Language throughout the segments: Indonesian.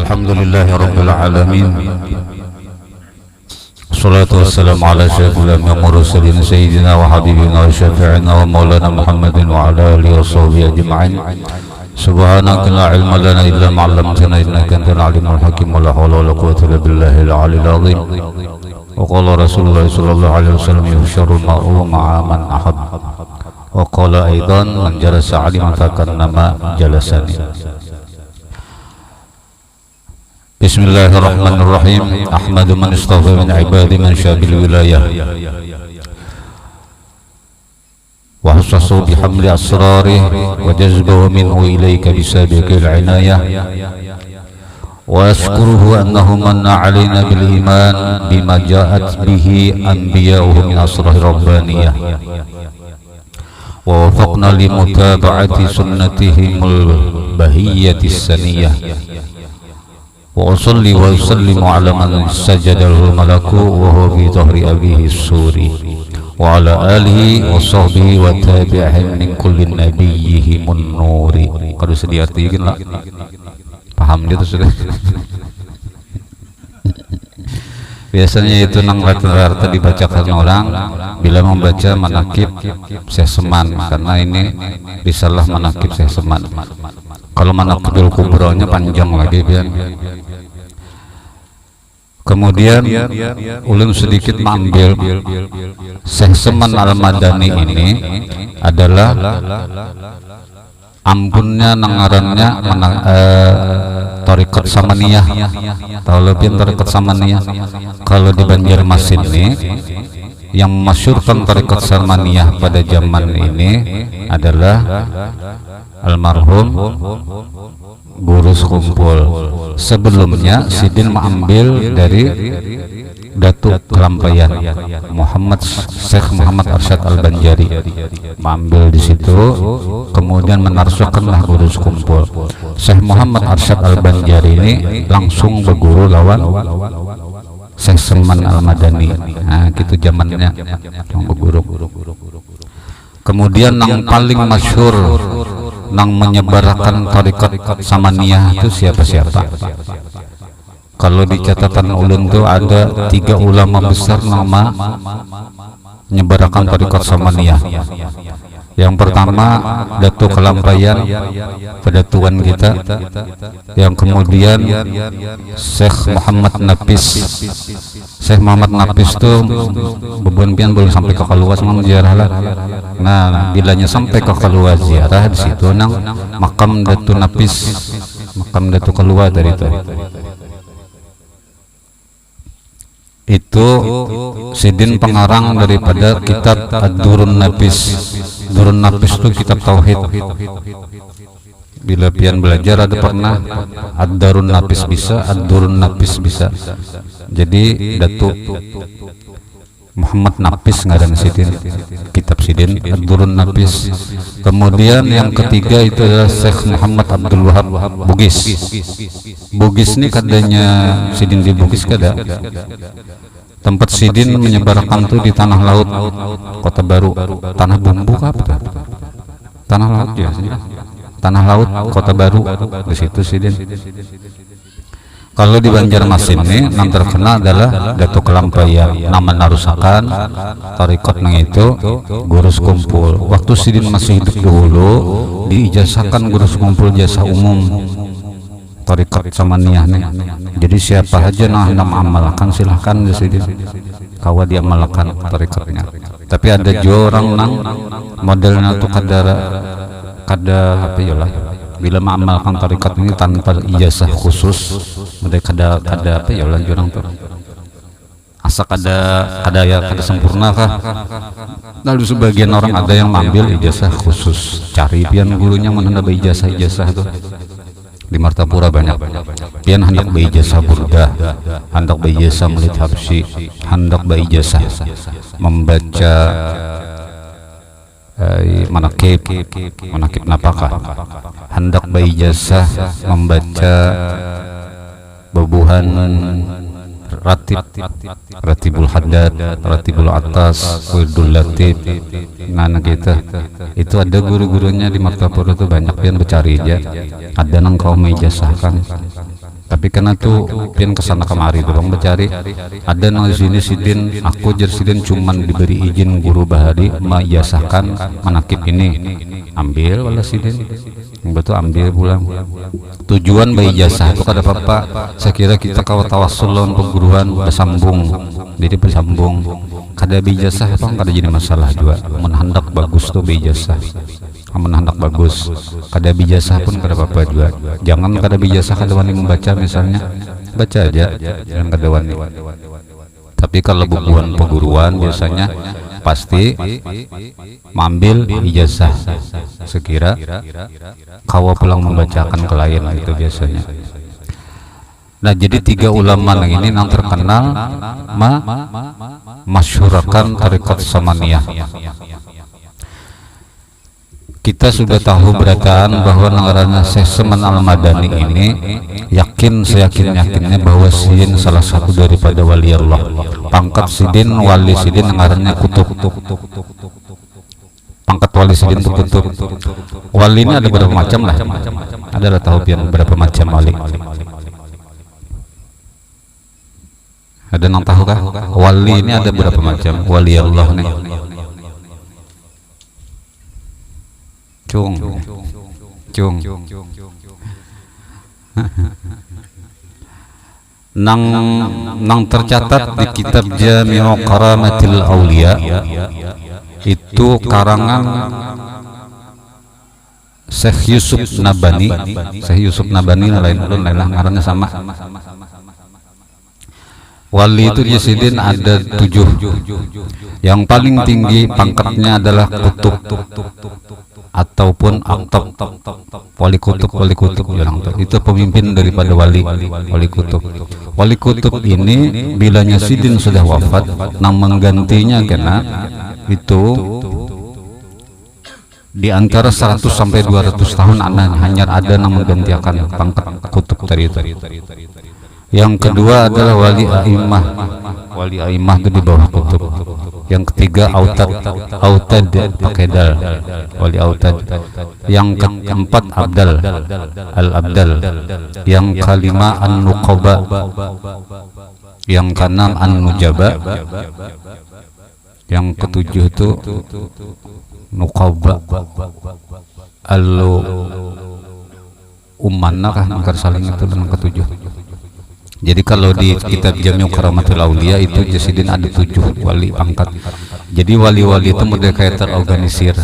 Alhamdulillahi Rabbil Alamin. Salatu wassalamu ala syafil mursalin sayyidina wa habibina wa syafi'ina wa maulana Muhammadin wa ala alihi wa sahbihi ajma'in. Subhanaka la ilma lana illa ma 'allamtana innaka antal alimul hakim wa la hawla wa la quwwata illa billahil aliyyil azim. Wa qala Rasulullah sallallahu alaihi wasallam yuhsyarul mar'u ma'a man ahab. Wa qala aidan man jalasa 'aliman fakannama jalasani. Bismillahirrahmanirrahim. Ahmadu man istafa min ibadi man syabil wilayah wa hasasu bihamli asrarih wa jazbahu minhu ilayka bisabiqil inayah wa ashkuruhu annahu manna alayna bil iman bima ja'at bihi anbiya'uhu min asrari rabbaniyah wa wafaqna li mutaba'ati sunnatihimul bahiyyatis saniyah wa usalli wa usallimu ala man sajadahu malaku wa huwa fi dhahri abihi suri wa ala alihi wa sahbihi wa tabi'ihim min kulli nabiyyihimun nuri. Kalau sedih artikan lah paham dia tuh sudah. Biasanya itu nang rata-rata dibacakan orang bila membaca manakib Syekh Seman, karena ini risalah manakib Syekh Seman. Kalau manakibul kubronya panjang lagi biar. Kemudian ulun sedikit mengambil Syekh Seman Al-Madani ini adalah ampunnya nangarannya Thariqat Samaniyah. Tahu lebih Thariqat Samaniyah? Kalau di Banjarmasin ini yang masyhurkan Thariqat Samaniyah pada zaman ini adalah almarhum Guru Kumpul. Sebelumnya Sidin mengambil dari Datuk Kelampayan Syekh Muhammad Arsyad Al-Banjari, mengambil di situ, kemudian menarsukanlah Guru Kumpul. Syekh Muhammad Arsyad Al-Banjari ini langsung berguru lawan Syekh Seman Al-Madani. Nah, gitu zamannya yang berguru. Kemudian yang paling masyhur nang menyebarkan Thariqat Samaniyah itu siapa-siapa? Kalau di catatan ulun tuh ada 3 ulama besar nama menyebarkan Thariqat Samaniyah. Yang pertama Datuk Kelampayan, pedatuan kita. Yang kemudian Syekh Muhammad Nafis. Syekh Muhammad Nafis tuh beban pian belum sampai ke keluar sama ziarah lah. Nah, bilanya sampai ke keluar ziarah di situ nang makam Datuk Nafis, makam Datuk keluar dari itu Sidin pengarang daripada kitab Ad-Durun Nafis. Durun Nafis itu kitab tauhid. Bila pian belajar ada pernah Ad-Darun Nafis bisa, Ad-Durun Nafis bisa. Jadi Datuk Muhammad Nafis ngaran Sidin, kitab Sidin Ad-Durun Nafis. Kemudian yang ketiga itu adalah Syekh Muhammad Abdul Wahab Bugis. Bugis ini katanya Sidin di Bugis kada. Tempat Sidin menyebarkan tuh di Tanah Laut, Kota Baru, Tanah Bumbu apa? Tanah Laut ya, Tanah Laut, Kota Baru, di situ Sidin. Kalau di Banjarmasin ini yang terkenal adalah Datuk Kelampayan, nama narusakan Thariqat nang itu Guru Kumpul. Waktu Sidin masih hidup dulu diijazahkan Guru Kumpul jasa umum Thariqat Samaniyah nih. Jadi siapa aja nah amalkan silahkan di sini kawa dia amalkan Thariqatnya. Tapi ada juga orang nang modelnya tuh kada apa ya lah, bila mengamalkan Thariqat ini tanpa ijazah khusus, mereka kada apa ya lah orang tuh asa kada sempurna kah. Lalu sebagian orang ada yang mengambil ijazah khusus, cari pian gurunya mana ijazah tuh. Di Martapura banyak pian hendak beijazah burdah, hendak beijazah Maulid Habsyi, hendak beijazah membaca manakib napakah, hendak beijazah membaca bebuhan Ratibul Haddad, Ratibul Atas, Wirdul Latif, ngana kita. Itu ada guru-gurunya di Martapura itu banyak yang bercari aja. Ada nang kau meijazahkan. tapi karena tuh pian kesana kemari dorong mencari ada nang di sini sidin aku jer sidin cuman diberi izin guru bahari meijazahkan manakib ini ambil wala sidin betul ambil pulang tujuan berijazah itu kada apa-apa saya kira kita kalau tawassul lawan perguruan bersambung jadi bersambung kada berijazah apa kada jadi masalah juga menhandak bagus tuh berijazah hendak bagus kada bijasah pun kada apa-apa juga jangan kada bijasah kada wani membaca misalnya baca aja jangan kada wani tapi kalau bukuan perguruan biasanya pasti mengambil ijazah sekira kau pulang membacakan ke lain itu biasanya. Nah jadi 3 ulama yang ini yang terkenal masyhurakan tarekat Samaniyah. Kita sudah tahu berataan bahwa ngaranna Syekh Saman Al-Madani ini seyakin-yakinnya bahwa sidin salah satu daripada wali Allah. Pangkat sidin wali sidin ngarannya kutub. Pangkat wali sidin itu kutub. Wali ini ada berapa macam lah? Adalah tahu pian berapa macam wali. Ada yang tahu kah? Wali ini ada berapa macam? Wali Allah nih. Cung nang tercatat di kitab Jami'u Karamatil Auliya itu karangan Syekh Yusuf Nabhani. Syekh Yusuf Nabhani lain ngarannya sama. Wali itu di sidin ada 7. Yang paling tinggi pangkatnya adalah kutub ataupun aktab. Wali kutub itu pemimpin daripada wali kutub. Wali kutub ini bilanya sidin sudah wafat, nang menggantinya kena itu di antara 100 sampai 200 tahun hanya ada nang menggantikan pangkat kutub tadi itu. Yang kedua adalah wali a'imah. Wali a'imah itu di bawah kutub. Yang ketiga autad pakai dal, wali autad. Yang keempat abdal, al-abdal. Yang kelima an-nuqaba. Yang keenam an-nujaba. Yang ketujuh itu nuqaba. Ummanna kah nangkar saling itu dengan ketujuh. Jadi kalau di kitab Jami'u Karamatil Auliya itu jasidin ada 7 wali pangkat. Jadi wali-wali itu model kayak terorganisir.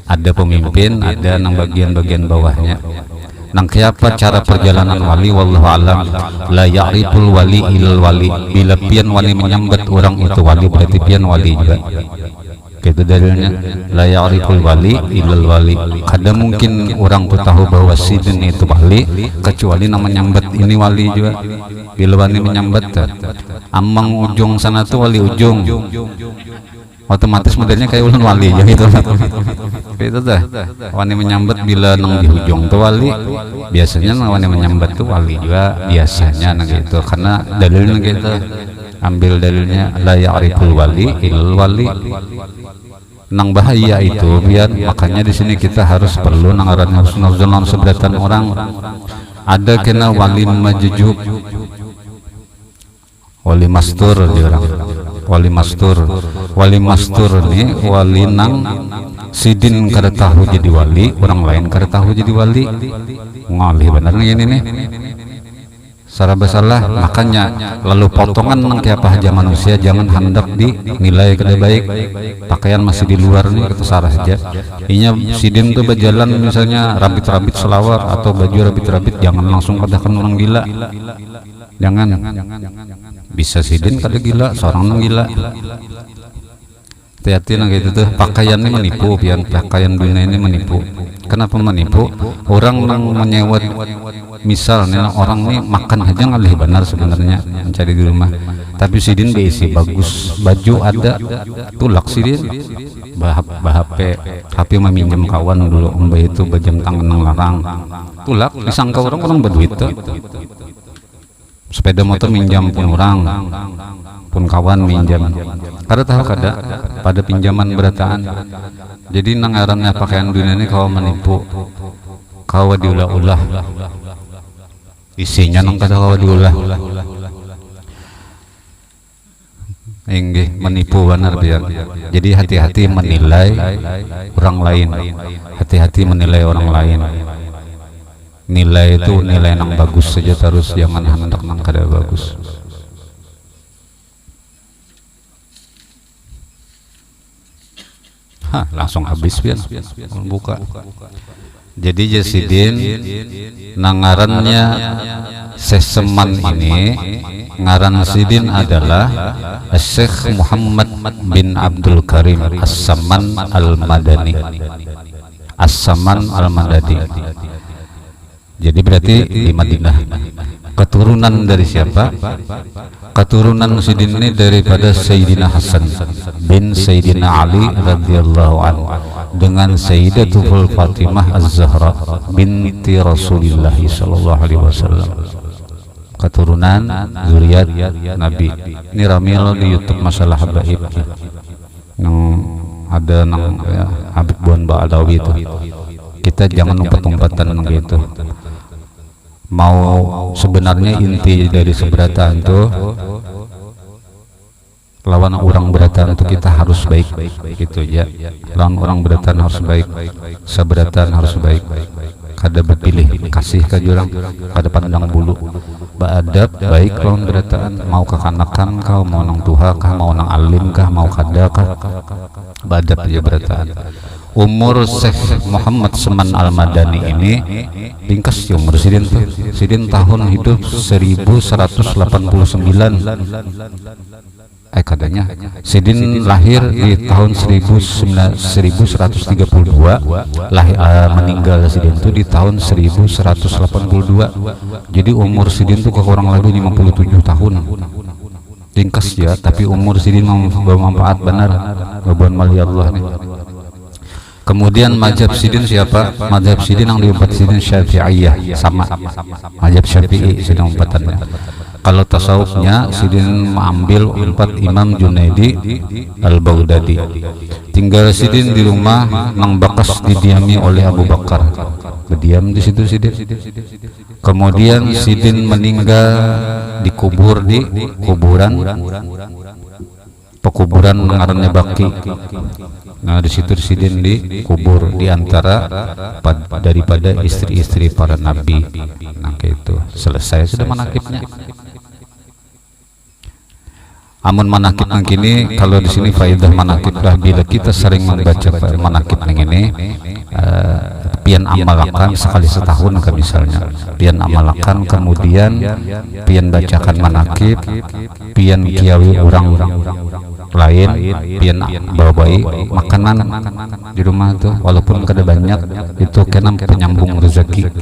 Ada pemimpin, ada nang bagian-bagian bawahnya. Nang siapa cara perjalanan wali wallahu alam la ya'riful wali ilal wali. Bila pian wali menyambat orang itu wali berarti pian wali juga. Itu dalilnya la ya'riful wali illal wali. Kada mungkin orang tuh tahu bahwa sidin itu wali kecuali nama nyambat ini wali juga. Bila wali menyambat amang ujung sana tuh wali ujung, otomatis modelnya kayak ulun wali ya gitu. Itu dah wali menyambat bila nang di ujung tuh wali. Biasanya nang wali menyambat tuh wali juga biasanya nang gitu. Karena dalilnya gitu. Ambil dalilnya la ya'riful wali illal wali. Nang bahaya itu biar makanya di sini kita harus perlu nangaran husnuzon seberatan orang. Ada kena wali majjub, wali mastur dia orang. Wali mastur nih wali nang sidin kada tahu jadi wali, orang lain kada tahu jadi wali. Ngalih benar ini nih. Secara bersalah makanya lalu potongan nang tiapa aja manusia jangan hendak dinilai kada baik. Pakaian masih di luar nih itu salah saja. Inya sidin tuh berjalan misalnya rabit-rabit selawar atau baju rabit-rabit jangan langsung katakan orang gila. Jangan. Bisa sidin kada gila, seorang nang gila. Hati-hati nang gitu tuh pakaiannya menipu, pian pakaian dunia ini menipu. Kenapa menipu? Orang nang menyewat misalnya orang nih makan aja ngalih benar sebenarnya mencari di rumah. Tapi sidin diisi bagus, baju ada, tulak sidin. HP meminjam kawan dulu mbak itu bajam tangan nang larang. Tulak disangka orang berduit tuh. Sepeda motor minjam pun orang, pun kawan minjam. Kada tahu kada pada pinjaman berataan. Jadi nangarannya pakaian dunia ini kau menipu, kau diulah-ulah. isinya nang katawa diulah inggih menipu benar dia. Jadi hati-hati menilai orang lain, hati-hati menilai orang lain. Nilai itu nilai yang bagus saja terus, jangan hendak nang kada bagus. Langsung habis pian buka. Jadi Jasidin nangarannya seseman ini, ngaran Sidin adalah Syekh Muhammad bin Abdul Karim As-Saman Al-Madani. As-Saman Al-Madani. Jadi berarti di Madinah. Keturunan dari siapa? Keturunan Sidin ini daripada Sayyidina Hasan bin Sayyidina Ali radhiyallahu anhu dengan Sayyidatul Fatimah Az-Zahra binti Rasulullah sallallahu alaihi wasallam. Keturunan zuriat Nabi. Ini ramil di YouTube masalah habaib. Yang ada nang ya, Habib Buan Ba'alawi itu. Kita jangan umpet-umpatan gitu. Mau sebenarnya inti dari seberatan itu lawan orang beratan itu kita harus baik gitu ya. Lawan orang beratan harus baik, seberatan harus baik. Kada berpilih kasih ke jurang, kada pandang bulu. Beadab baik lawan beratan, mau kekanakan kau, mau nang tuha kah, mau nang alim kah, mau kada kah, beadab aja beratan. Umur Syekh Muhammad Saman Al-Madani ini ringkas ya umur Sidin tuh. Sidin tahun hidup 1189. Katanya Sidin lahir di tahun 1132, meninggal Sidin itu di tahun 1182. Jadi umur Sidin itu kurang lebih 57 tahun. Ringkas ya, tapi umur Sidin bermanfaat benar. Babon mali Allah nih. Kemudian mazhab Sidin siapa? Mazhab Sidin yang diumpat Sidin Syafi'iyah, sama mazhab Syafi'i Sidin umpatannya. Kalau tasawufnya Sidin mengambil empat Imam Junaidi Al-Baghdadi. Tinggal Sidin di rumah nang bakas didiami oleh Abu Bakar. Berdiam di situ Sidin. Kemudian Sidin meninggal dikubur di pekuburan ngarannya Baki. Nah di situ Sidin dikubur di antara daripada istri-istri para nabi. Nah kayak itu selesai sudah manakibnya. Amun manakib nang kini, kalau di sini faidah manakib lah, bila kita sering membaca manakib nang ini, pian amalakan sekali setahun kan misalnya, pian amalakan kemudian pian bacakan manakib, pian kiawi orang lain, pian bawa-bayi makanan di rumah tuh, walaupun kada banyak, itu kena penyambung rezeki.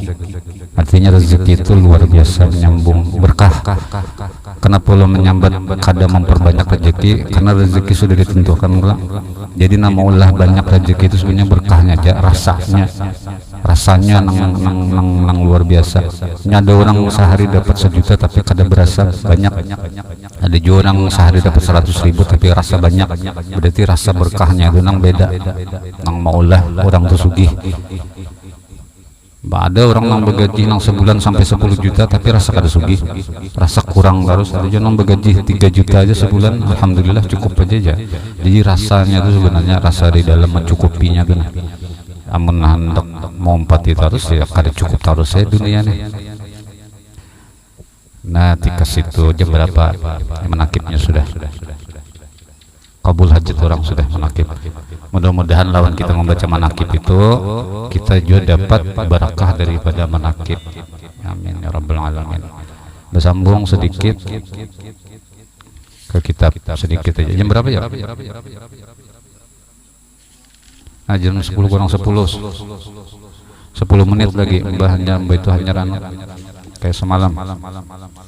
Artinya rezeki itu luar biasa menyambung berkah. Kenapa lo menyambat kada memperbanyak rezeki? Karena rezeki sudah ditentukan ulang. Jadi nama ulah banyak rezeki itu sebenarnya berkahnya aja, rasanya nang luar biasa. Ada orang sehari dapat 1 juta tapi kada berasa banyak. Ada juga orang sehari dapat 100.000 tapi rasa banyak. Berarti rasa berkahnya itu nang beda. Nang maulah orang tersugih. Ada orang yang bergaji nang sebulan sampai 10 juta tapi rasa kada sugih, rasa kurang terus. Ada juga yang bergaji 3 juta aja sebulan, alhamdulillah cukup aja. Jadi rasanya itu sebenarnya rasa di dalam mencukupinya kan. Amun hendak mau empati terus ya kada cukup terus ya dunia nih. Nah tika situ jam berapa menakibnya sudah. Kabul hajat orang sudah manakib. Mudah-mudahan lawan kita membaca manakib itu kita juga dapat barakah daripada manakib. Amin ya rabbal alamin. Bersambung sedikit ke kitab sedikit aja. Jam berapa ya? Nah, jam 10 kurang 10. 10 menit lagi. Mbah itu hanya ranu kayak semalam.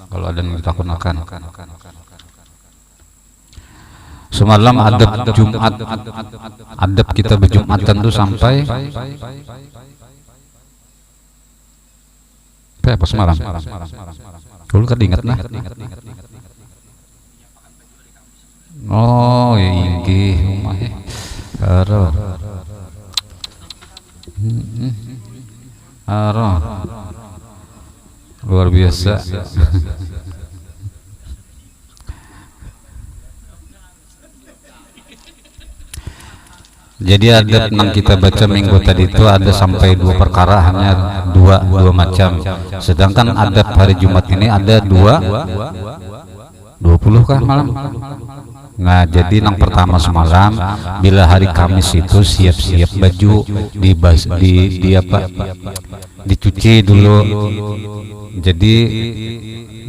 Kalau ada yang ditakunakan. Semalam adab Jumat, adab kita berjumatan tuh sampai apa semalam? Dulu kan ingat nah. Oh inggih, aro, luar biasa. Jadi ada yang kita baca minggu tadi itu ada sampai 2 perkara, hanya dua macam. Sedangkan adab hari Jumat ini ada 20 kah malam? Nah, jadi yang pertama semalam bila hari Kamis itu siap-siap baju dicuci dulu. Jadi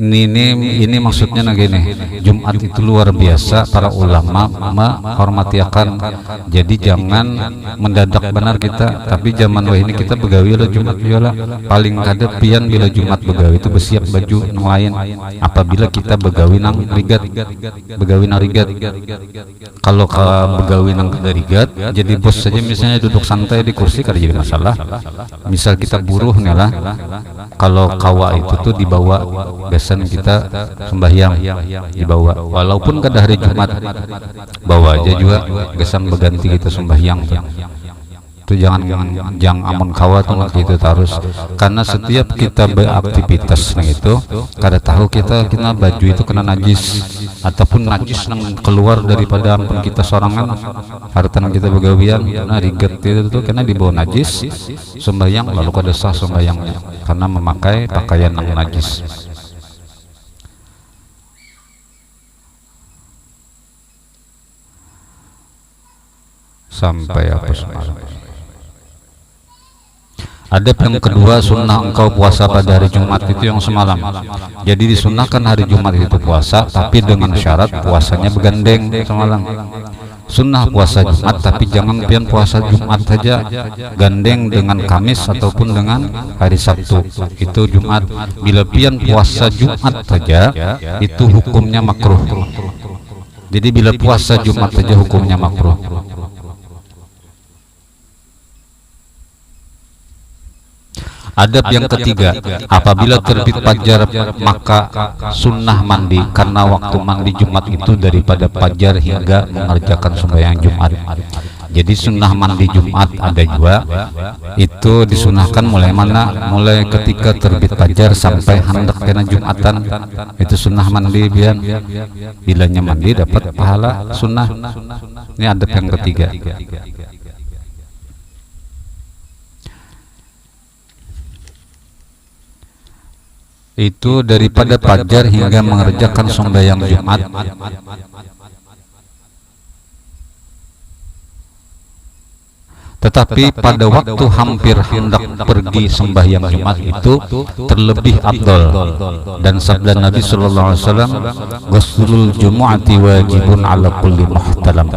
ini maksudnya gini, Jumat itu luar biasa, para ulama menghormati akan. Jadi jangan mendadak benar kita, tapi zaman wah ini kita begawi lah Jumat viola. Paling kada pian bila Jumat begawi itu bersiap baju yang lain. Apabila kita begawi nang rigat, kalau begawi nang rigat, jadi bos saja misalnya duduk santai di kursi kada jadi masalah. Misal kita buruh nih lah, kalau kawa itu tuh dibawa besan kita sembahyang dibawa, walaupun kada hari Jumat bawa aja juga besan berganti kita sembahyang itu jangan amun kawa tuh itu terus, karena setiap kita beraktivitas nah itu kada tahu kita baju itu kena najis ataupun najis yang keluar daripada ampun kita sorangan hartan kita begawian, nah riget itu tuh kena dibawa najis sembahyang lalu kada sah sembahyangnya karena memakai pakaian yang najis. Sampai apa semalam. Adab yang kedua, sunnah engkau puasa pada hari Jumat itu yang semalam. Jadi disunahkan hari Jumat itu puasa, tapi dengan syarat puasanya begandeng semalam. Sunnah puasa Jumat, tapi jangan pian puasa Jumat saja, gandeng dengan Kamis ataupun dengan hari Sabtu. Itu Jumat. Bila pian puasa Jumat saja, itu hukumnya makruh. Jadi bila puasa Jumat saja hukumnya makruh. Adab yang ketiga, apabila terbit fajar maka sunnah mandi, karena waktu mandi Jumat itu daripada fajar hingga mengerjakan sembahyang Jumat. Jadi sunnah mandi Jumat ada juga, itu disunahkan mulai mana? Mulai ketika terbit fajar sampai hendak kena Jumatan, itu sunnah mandi biar bilanya mandi dapat pahala sunnah. Ini adab yang ketiga. Itu daripada fajar hingga mengerjakan sembahyang Jumat. Tetapi pada waktu hampir hendak pergi sembahyang Jumat itu terlebih afdal, dan sabda Nabi sallallahu alaihi wasallam, "Ghuslul jumu'ati wajibun 'ala kulli muhtalam."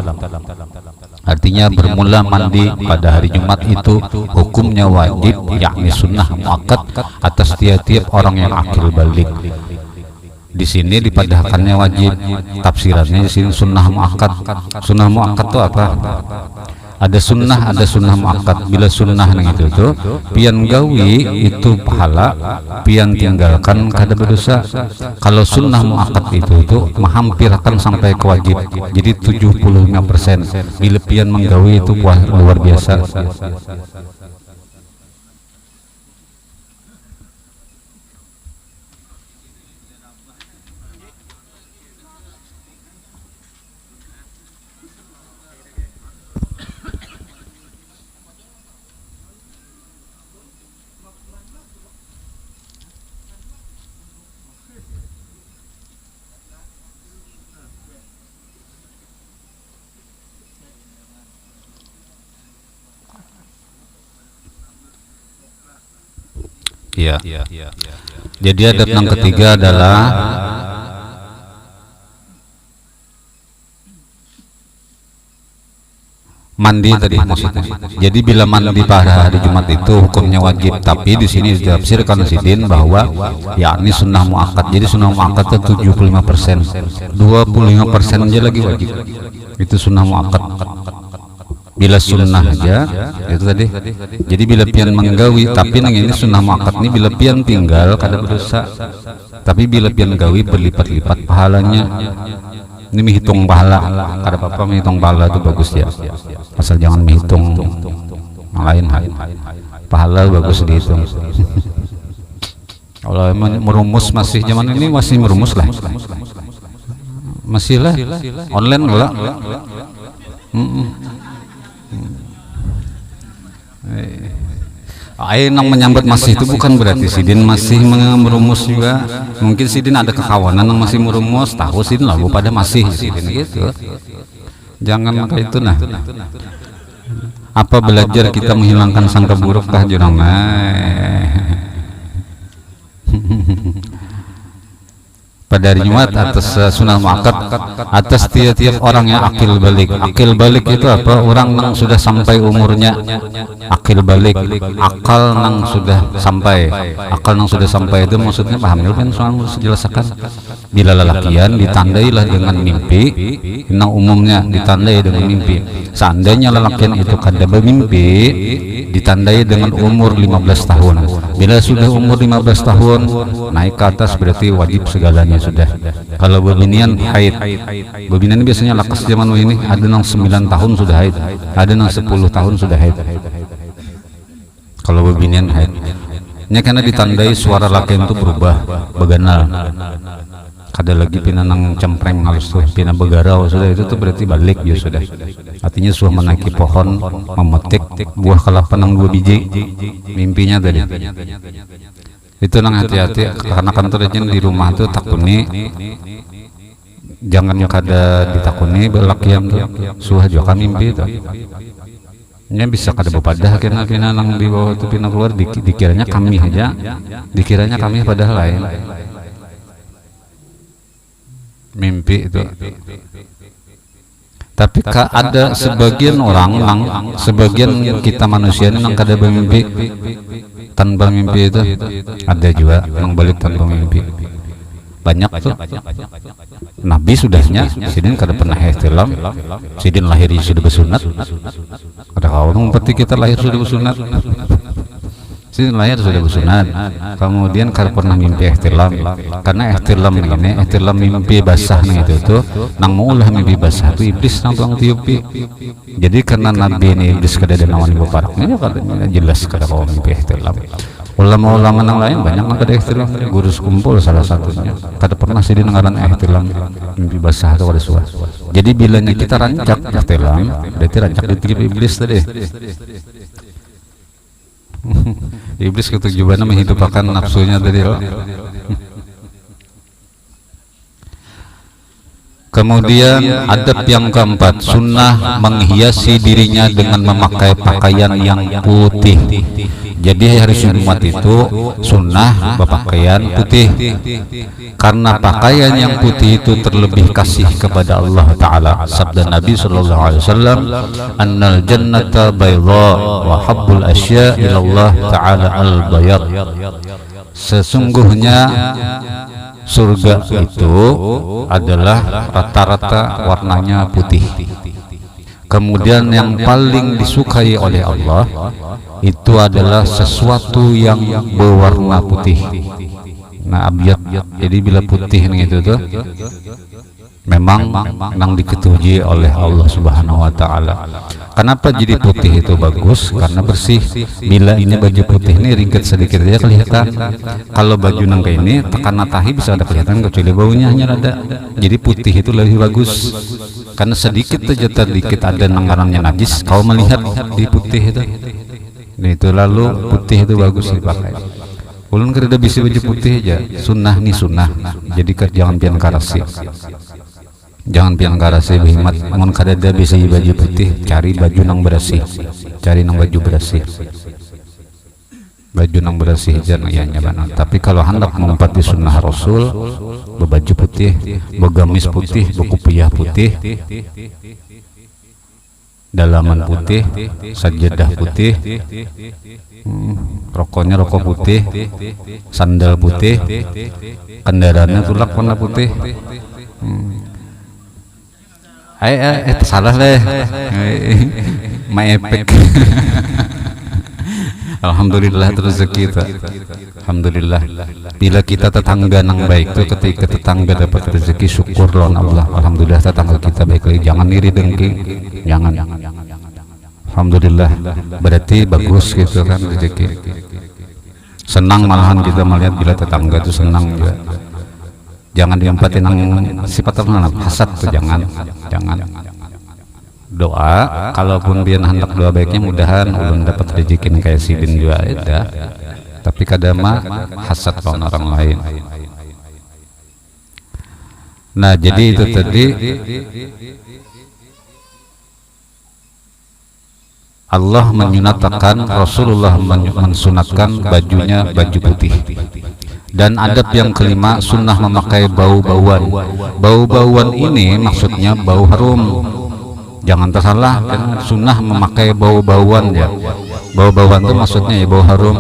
Artinya bermula mandi pada hari Jumat itu hukumnya wajib, yakni sunnah muakkad atas tiap-tiap orang yang akil balik. Di sini dipadahkannya wajib, tafsirannya di sini sunnah muakkad. Sunnah muakkad itu apa? Ada sunnah muakkad. Bila sunnah yang itu tuh pian gawi itu pahala, pian tinggalkan kada berdosa. Kalau sunnah muakkad itu hampir akan sampai ke wajib. Jadi 75%. Bila pian menggawi itu luar biasa. Ya. Jadi adab yang ketiga adalah mandi tadi maksudnya. Jadi bila mandi pada hari Jumat itu hukumnya wajib, tapi di sini ditafsirkan sidin bahwa yakni sunnah muakkad. Jadi sunnah muakkad itu 75%, 25% aja lagi wajib. Itu sunnah muakkad. Bila sunnah aja itu tadi. Jadi bila pian menggawi, tapi nang ini sunnah muakkad ini bila pian tinggal kada berdosa. Tapi bila pian gawi berlipat-lipat pahalanya. Ini menghitung pahala, kada apa-apa menghitung pahala itu bagus ya. Asal jangan menghitung yang lain. Pahala bagus dihitung. Kalau merumus masih zaman ini masih merumus lah, masih lah online lah. Nang menyambat masih itu bukan berarti Sidin masih merumus juga. Mungkin Sidin ada kekawanan yang masih merumus, tahu Sidin lah pada masih Sidin gitu. Jangan kayak itu nah. Apa belajar kita menghilangkan sangka buruk kah jurang pada hari Jumat atas sunnah muakkad atas tiap-tiap orang yang akil balik. Akil balik itu apa? Orang yang sudah sampai umurnya akil balik, akal yang sudah sampai. Akal yang sudah sampai itu maksudnya paham kan soal jelaskan. Bila lelakian ditandailah dengan mimpi, yang umumnya ditandai dengan mimpi. Seandainya lelakian itu kada bermimpi, ditandai dengan umur 15 tahun. Bila sudah umur 15 tahun naik ke atas berarti wajib segalanya sudah. Kalau bebinian haid, bebinian biasanya lakas zaman ini ada yang 9 tahun sudah haid, ada yang 10 tahun sudah haid. Kalau bebinian haid, nya karena ditandai suara laki itu berubah, beganal. Kada lagi pinanang cempreng halus tuh, pina begarau sudah itu tuh berarti balik ya sudah. Artinya sudah menaiki pohon, memetik buah kelapa nang 2 biji, mimpinya tadi. Itu nang hati-hati karena kantornya di rumah tuh takuni, jangan kada ditakuni belakian tuh, suah juga mimpi tuh. Nya bisa kada bepadah kena pina nang di bawah itu pina keluar dikiranya kami aja, dikiranya kami padahal lain. Mimpi itu. Tapi ada sebagian orang sebagian kita manusia yang kada bermimpi tanpa mimpi itu ada juga yang balik tanpa mimpi. Banyak tuh. Nabi sudahnya Sidin kada pernah ihtilam, Sidin lahir sudah bersunat. Ada kawan seperti kita lahir sudah bersunat. Sidin lahir sudah bersunat, kemudian kada pernah mimpi ihtilam. Karena ihtilam ini, ihtilam mimpi basah nih itu tuh, nang maulah mimpi basah itu iblis nang tuang tiupi. Jadi karena Nabi ini iblis kada ada nawan ibu paraknya, kada jelas kada kau mimpi ihtilam. Ulama-ulama yang lain banyak nang kada ihtilam, guru kumpul salah satunya. Kada pernah Sidin ngaran ihtilam mimpi basah atau kada suah. Jadi bilanya kita rancak ihtilam, berarti rancak ditiup iblis tadi. Iblis ketujuannya menghidupkan nafsunya tadi. Kemudian adab yang keempat, sunnah menghiasi dirinya dengan memakai pakaian yang putih. Jadi hari Jumat itu sunnah berpakaian putih, karena pakaian yang putih itu terlebih kasih kepada Allah Ta'ala. Sabda Nabi SAW, annal jannata bayda wa habbul asya ilallah Ta'ala al-bayad. Sesungguhnya surga itu adalah rata-rata warnanya putih. Kemudian yang paling disukai oleh Allah itu adalah sesuatu yang berwarna putih. Nah, abyad. Jadi bila putih itu tuh memang nang diketuji oleh Allah Subhanahu wa taala. Kenapa jadi putih itu bagus? Karena bersih. Bila ini baju putih ini ringkit sedikit aja kelihatan. Kalau baju nang kayak ini tekan tahi bisa ada kelihatan, kecuali baunya hanya ada. Jadi putih itu lebih bagus. Karena sedikit saja sedikit ada nanggarannya najis, kau melihat di putih itu. Nah, itu lalu putih itu bagus dipakai. Ulun kerja bisa baju putih aja, sunnah nih sunnah. Jadi jangan pian karasi. Jangan pian karasi berhemat. Mun kadada bisa baju putih, cari baju nang bersih. Cari nang baju bersih. Baju nang bersih jangan ya nyaman. Tapi kalau hendak menempati sunnah Rasul, berbaju putih, bergamis putih, berkupiah putih, dalaman putih, sajadah putih, rokoknya rokok putih, sandal putih, kendaraannya tulak warna putih. Salah deh, maepek. Alhamdulillah rezeki itu. Alhamdulillah. Bila kita tetangga nang baik itu, ketika tetangga dapat rezeki syukur lawan Allah. Alhamdulillah tetangga kita baik lagi. Jangan iri dengki. Jangan. Alhamdulillah. Berarti bagus gitu kan rezeki. Senang malahan kita melihat bila tetangga itu senang juga. Jangan diempatin sifat apa, hasad tuh, jangan. Doa, kalaupun dia hendak doa baiknya mudahan ulun dapat rezekin kayak sidin juga ada. Tapi kadang mah hasad lawan orang lain. Nah, jadi itu tadi Allah menyunatkan, Rasulullah mensunatkan bajunya baju putih. Dan adab yang kelima, sunnah memakai bau-bauan. Bau-bauan ini maksudnya bau harum. Jangan tersalah, kan sunnah memakai bau-bauan ya. Bau-bauan itu maksudnya ya bau harum.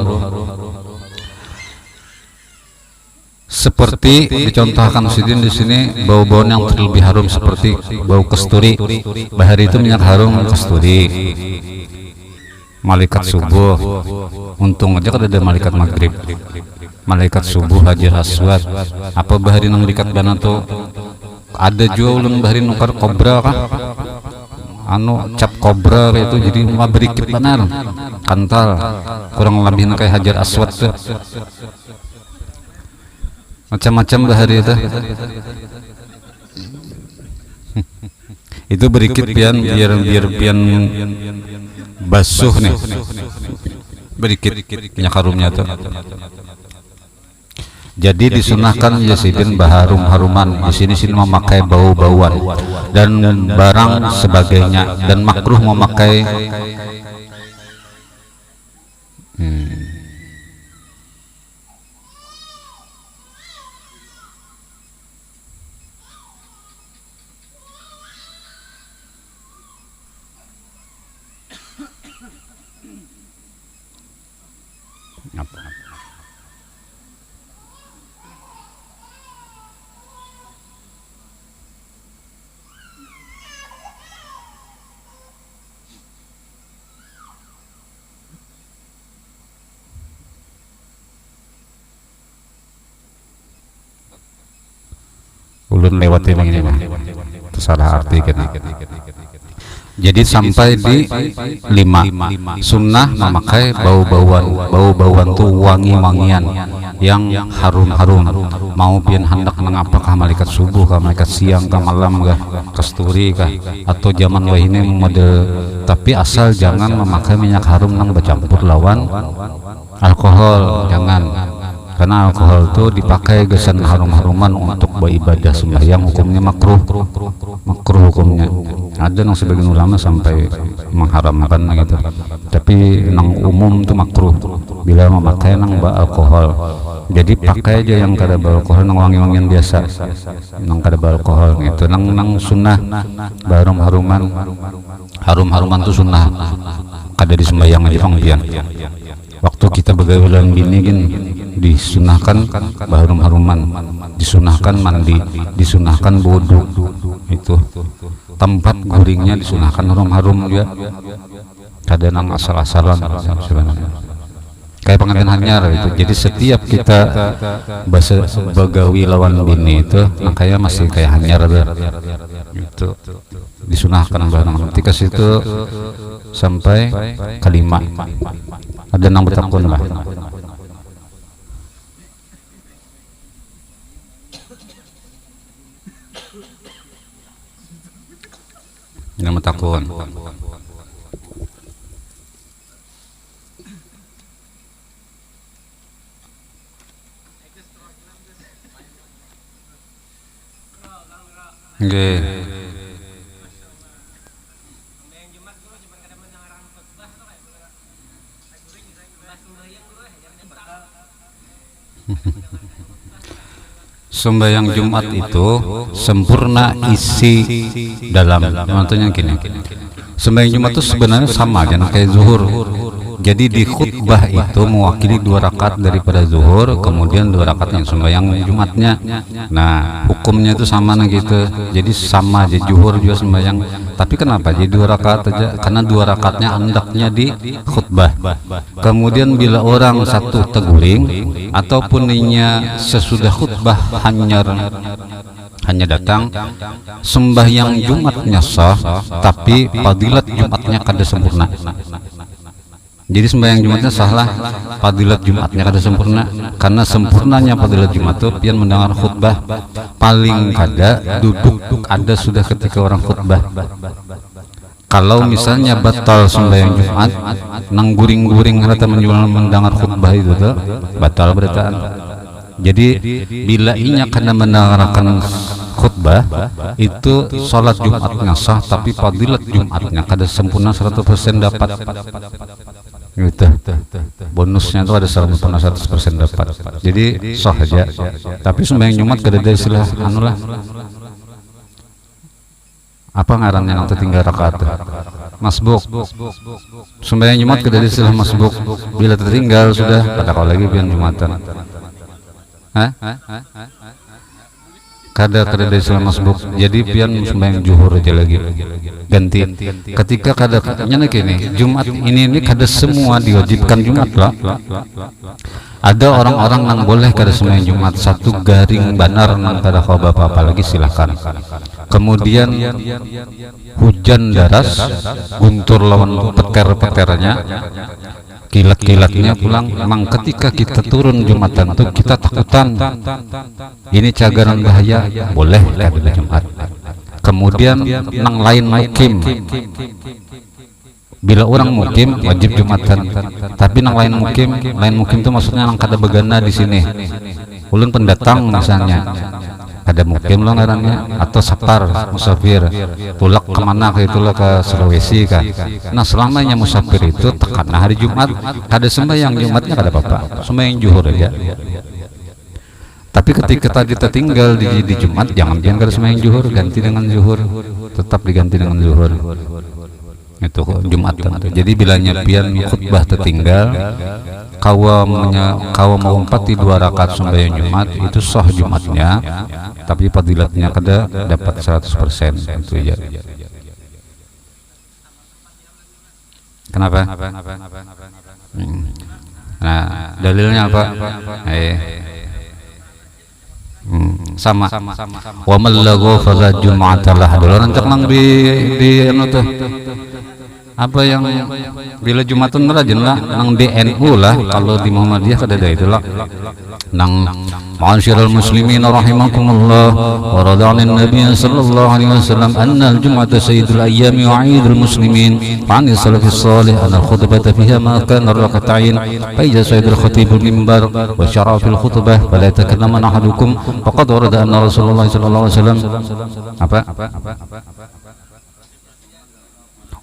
Seperti dicontohkan sidin di sini, bau-bauan yang terlebih harum seperti bau kasturi. Bahari itu minyak harum kasturi. Malaikat subuh, untung aja kan ada malaikat maghrib. Malaikat subuh Hajar Aswad. Apa bahari nang dikat bana tuh ada juga ulun bahari nukar kobra kah? Anu cap kobra itu jadi mah berikit benar kantal kurang lebih kayak Hajar Aswad tuh. Macam-macam bahari itu. Itu berikit biar pian basuh nih, berikit minyak harumnya tuh. Jadi disunahkan yasidin harum-haruman. Di sini memakai bau-bauan dan barang sebagainya, dan makruh memakai ulun lewati ini mah salah arti kita. Jadi sampai di 5, sunnah memakai bau-bauan tuh wangi-wangian yang harum-harum. Mau pian hendak mengapakah malaikat subuh kah, malaikat siang kah, malam kah, kasturi kah, atau zaman wah ini model, tapi asal jangan memakai minyak harum nang bercampur lawan alkohol, jangan. Karena alkohol itu dipakai gesan harum-haruman untuk beribadah sembahyang, hukumnya makruh hukumnya. Ada yang sebagian ulama sampai mengharamkan gitu, tapi nang umum itu makruh bila memakai nang alkohol. Jadi pakai aja yang kada beralkohol, nang wangi-wangian biasa, nang kada beralkohol gitu. Nang sunnah harum-haruman itu sunnah, kada disembahyang aja pangpian. Waktu kita bergawean bini kan disunahkan harum-haruman, disunahkan mandi, disunahkan wudu, itu tempat guringnya disunahkan harum-harum juga. Kada nang asal-asalan sebenarnya. Kayak pengantin hanyar itu. Jadi setiap kita bagawi lawan bini itu makanya masih kayak hanyar itu disunahkan harum-harum. Ketika situ sampai kelima ada nang bertakun lah. Yang bertakun. Nggih. Sembahyang Jumat itu sempurna isi dalam, contohnya gini, sembahyang Jumat itu sebenarnya sama jangan kayak zuhur. Jadi di khutbah itu mewakili 2 rakaat daripada zuhur, kemudian 2 rakaat yang sembahyang Jumatnya. Nah hukumnya itu sama nah gitu. Jadi sama aja zuhur juga sembahyang. Tapi kenapa jadi 2 rakaat aja? Karena 2 rakaatnya hendaknya di khutbah. Kemudian bila orang satu teguling ataupun ninya sesudah khutbah hanya datang, sembahyang Jumatnya sah, tapi fadilat Jumatnya kada sempurna. Jadi sembahyang Jumatnya salah, fadilat Jumatnya kada sempurna. Karena sempurnanya fadilat Jumat itu pian mendengar khutbah, paling kada duduk ada sudah ketika orang khutbah. Kalau misalnya batal sembahyang Jumat, nang guring-guring rata mendengar khutbah itu tuh batal beritaan. Jadi bila inya karena mendengarkan khutbah itu sholat Jumatnya sah, tapi fadilat Jumatnya kada sempurna 100% dapat. Gitu. Bonusnya itu ada 100% dapat. Jadi sah aja. Tapi sembahyang Jumat kada ada istilah anu lah. Apa ngarannya yang tertinggal rakaat? Masbuk. Sembahyang Jumat kada ada istilah masbuk. Bila tertinggal sudah pada kalau lagi pian Jumatan. Hah? Kada ada istilah masbuk. Jadi pian sembahyang zuhur aja lagi. Ganti. Ketika kada nyana kene, Jumat ini kada semua diwajibkan Jumat lah. Ada orang-orang yang boleh kada sembahyang Jumat, satu garing banar nang kada kau apa lagi silahkan. Kemudian hujan deras, guntur lawan petir-petirnya, kilat-kilatnya pulang. Memang ketika kita turun Jumatan tuh kita takutan ini cagaran bahaya, boleh kada Jumat. Kemudian nang lain mukim, bila orang mukim wajib Jumatan, tapi nang lain mukim itu maksudnya nang kada begana di sini. Ulun pendatang misalnya, ada mukim lo ngarannya, atau safar musafir, tulak kemana ke itulah ke Sulawesi kan. Nah selamanya musafir itu tekan hari Jumat, kada sembahyang Jumatnya kada apa-apa, sembahyang zuhur aja. Tapi ketika tadi tertinggal di Jumat, jangan kada sembahyang zuhur, ganti dengan zuhur, tetap diganti dengan zuhur. Itu Jumat tentu. Jadi bila nyepian khutbah tertinggal, kawa mau 42 rakaat sembahyang Jumat itu sah Jumatnya, tapi fadilatnya kada dapat 100%. Itu aja. Kenapa? Nah, dalilnya apa? Sama. Wa man lagha fala jum'atalah. Dulu rancak nang di anu tuh. Apa yang bila Jumatan rajin lah nang DNU lah, kalau di Muhammadiyah kada ada itulah. Nang ma'asyiral muslimin rahimakumullah wa radha'an nabiy sallallahu alaihi wasallam anna al-jum'ata sayyidul ayyami wa 'idul muslimin fa 'an salafis salih anna al-khutbata fiha ma kana rak'atain fa iza sayyidul khatibul minbar wa syara'a fil khutbah fala yatakallama ahadukum faqad warada anna rasulullah sallallahu alaihi wasallam apa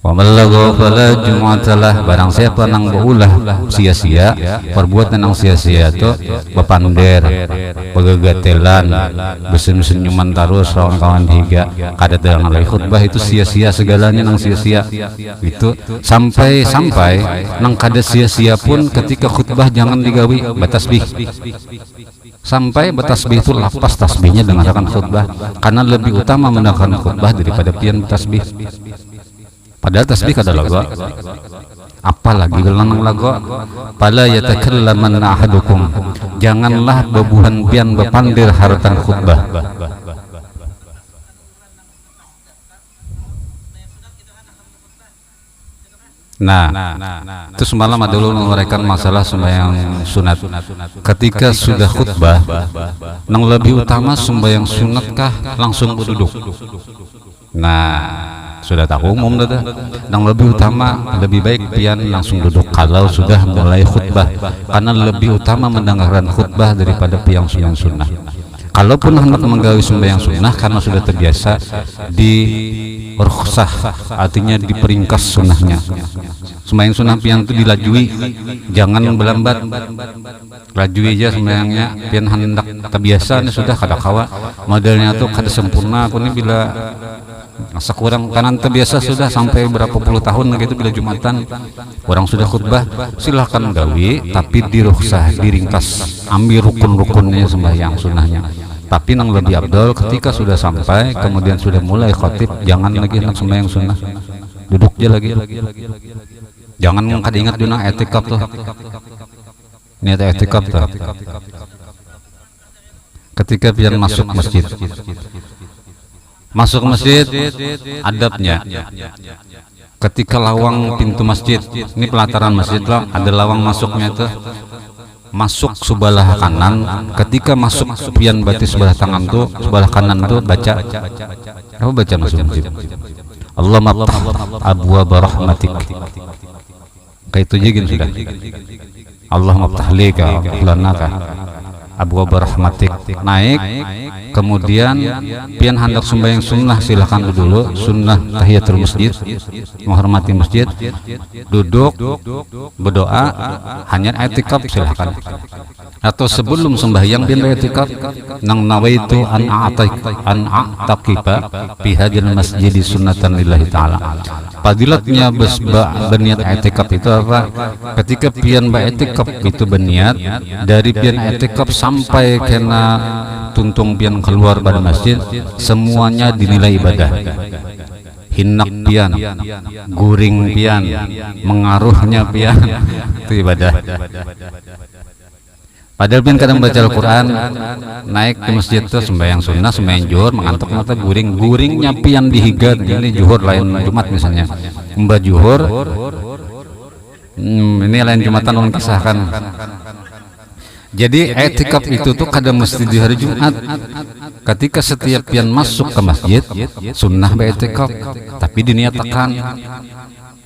wa malagha fala jum'atalah. Barang siapa nang beulah sia-sia, perbuatan nang sia-sia itu bepander, begegatelan, besen-senyuman terus kawan-kawan higa, kada dengan lagi khutbah itu sia-sia, segalanya nang sia-sia. Itu sampai nang kada sia-sia pun ketika khutbah jangan digawi batasbih. Sampai batasbih itu lapas tasbihnya dengarkan khutbah, karena lebih utama mendengarkan khutbah daripada pian tasbih. Padahal tasbih kada lagu, apalagi gelanang lagu. Pala yatakallamanna ahadukum, janganlah bebuhan pian bepandir haratan khutbah. Nah, itu semalam ada dulu menguraikan masalah sembahyang sunat. Ketika sudah khutbah, nang lebih utama sembahyang sunatkah langsung berduduk? Nah, sudah tahu umum dah. Yang lebih utama, lebih baik pian langsung duduk kalau sudah mulai khutbah, karena lebih utama mendengarkan khutbah daripada pian sembahyang sunnah. Kalaupun hendak menggawi sembahyang sunnah karena sudah terbiasa, di rukhsah, artinya diperingkas sunnahnya. Sembahyang sunnah pian itu dilajui, jangan berlambat, lajui aja sembahyangnya. Pian hendak terbiasa, ini sudah kada kawa modelnya tuh kada sempurna. Aku ini bila sekurang kanan terbiasa sudah sampai berapa puluh tahun gitu, bila Jumatan orang sudah khutbah silahkan gawi, tapi dirukhsah, diringkas, ambil rukun-rukunnya sembahyang sunnahnya. Tapi yang lebih abdol ketika sudah sampai kemudian sudah mulai khotib, jangan lagi hendak sembahyang sunnah, duduk aja lagi. Jangan kada ingat duna etikaf tuh, ini ada etikaf tuh. Ketika pian masuk masjid, adabnya ketika lawang pintu masjid, ini pelataran masjid lah, ada lawang masuknya itu, masuk sebelah kanan, ketika masuk pian batis sebelah tangan tuh, sebelah kanan tuh baca apa, baca masuk masjid, Allah maftah abwaab rahmatik, kayak itu juga sudah, Allah maftah lika lanaka abwaab rahmatik, naik, kemudian pian hendak sembahyang sunnah, silahkan dulu sunnah tahiyatul masjid, menghormati masjid, duduk berdoa, hanya i'tikaf silahkan, atau sebelum sembahyang pian i'tikaf nang nawaitu an a'taqifa fi hadhil masjid sunnatan lillahi ta'ala. Fadilatnya berniat i'tikaf itu apa? Ketika pian i'tikaf itu berniat dari pian i'tikaf sampai kena tuntung pian keluar pada masjid, semuanya dinilai ibadah. Hinak pian, guring pian, mengaruhnya pian, itu ibadah. Padahal pian kadang baca Al-Quran, naik ke masjid itu sembahyang sunnah, sembahyang zuhur, mengantuk mata guringnya pian dihigat. Ini zuhur lain Jumat misalnya, mbak zuhur, ini lain Jumatan ulun kisahkan. Jadi i'tikaf itu tuh kadang mesti di hari Jumat. Ketika setiap pian masuk ke masjid, sunnah i'tikaf, tapi diniatakan.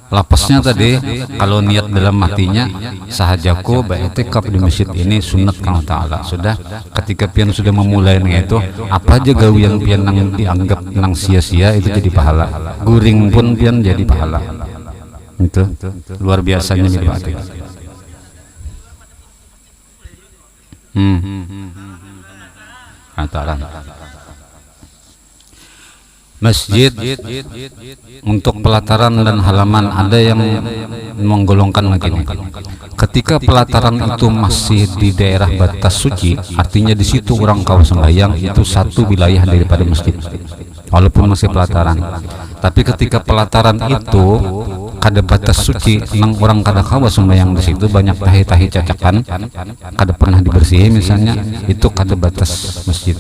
Lapasnya tadi, kalau niat dalam hatinya, sahajaku i'tikaf di masjid ini sunnat kang ta'ala. Sudah, ketika pian sudah memulai itu, apa aja gawian pian yang dianggap nang sia-sia itu jadi pahala. Guring pun pian jadi pahala. Itu luar biasanya gitu i'tikaf. Masjid untuk pelataran dan halaman ada yang menggolongkan begini. Ketika pelataran itu masih di daerah batas suci, artinya di situ orang kau sembahyang, itu satu wilayah daripada masjid, walaupun masih pelataran. Tapi ketika pelataran itu kada batas suci, nang orang kada kawa sembahyang di situ, banyak tahi-tahi cacakan, kada pernah dibersihi misalnya, itu kada batas masjid,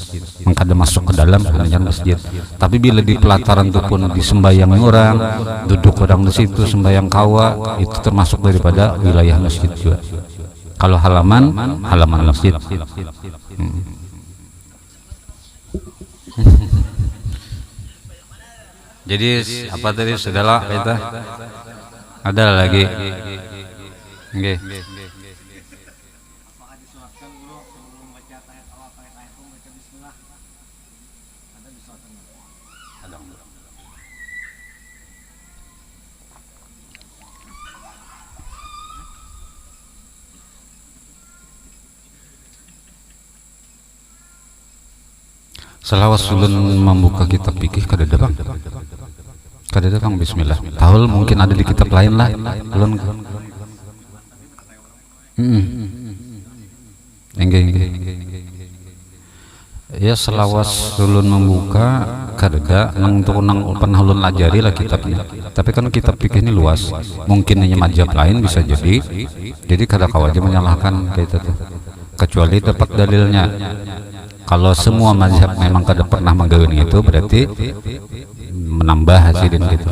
kada masuk ke dalam hanya masjid. Tapi bila di pelataran itu pun disembahyang orang, duduk orang di situ sembahyang kawa, itu termasuk daripada wilayah masjid juga. Kalau halaman masjid. Jadi apa tadi sudahlah kita ada lagi. Okay. Selawat sulun membuka kitab fikih kada ada bang, bismillah. Tahul mungkin ada di kitab lain lah. Ulun. Ya selawat sulun membuka kada nang untuk nang pernah ulun lajari lah kitabnya. Tapi kan kitab fikih ini luas. Mungkin hanya mazhab lain bisa jadi. Jadi kada kau aja menyalahkan kayak itu tuh. Kecuali dapat dalilnya. Kalau semua mazhab memang kada pernah menggawin itu, berarti menambah hasilin gitu.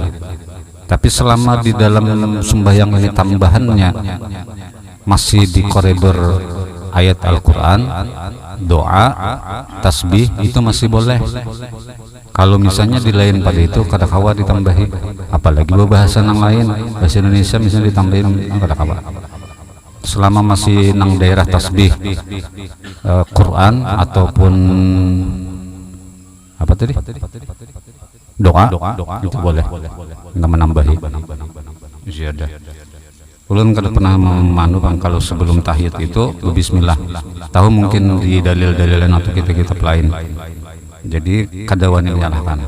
Tapi selama di dalam sembahyang ini tambahannya masih di koridor ayat Al-Quran, doa, tasbih, itu masih boleh. Kalau misalnya di lain pada itu kada kawa ditambahi, apalagi bahasa yang lain, bahasa Indonesia misalnya ditambahin kada kawa. Selama masih nang daerah tasbih, Quran ataupun apa tadi? Doa itu boleh. Nggak menambahi. Ziyadah. Ulun kada pernah memandu bang kalau sebelum tahiyat itu bismillah. Tahu mungkin di dalil-dalil atau kitab-kitab lain. Jadi kada wani menyalahkan.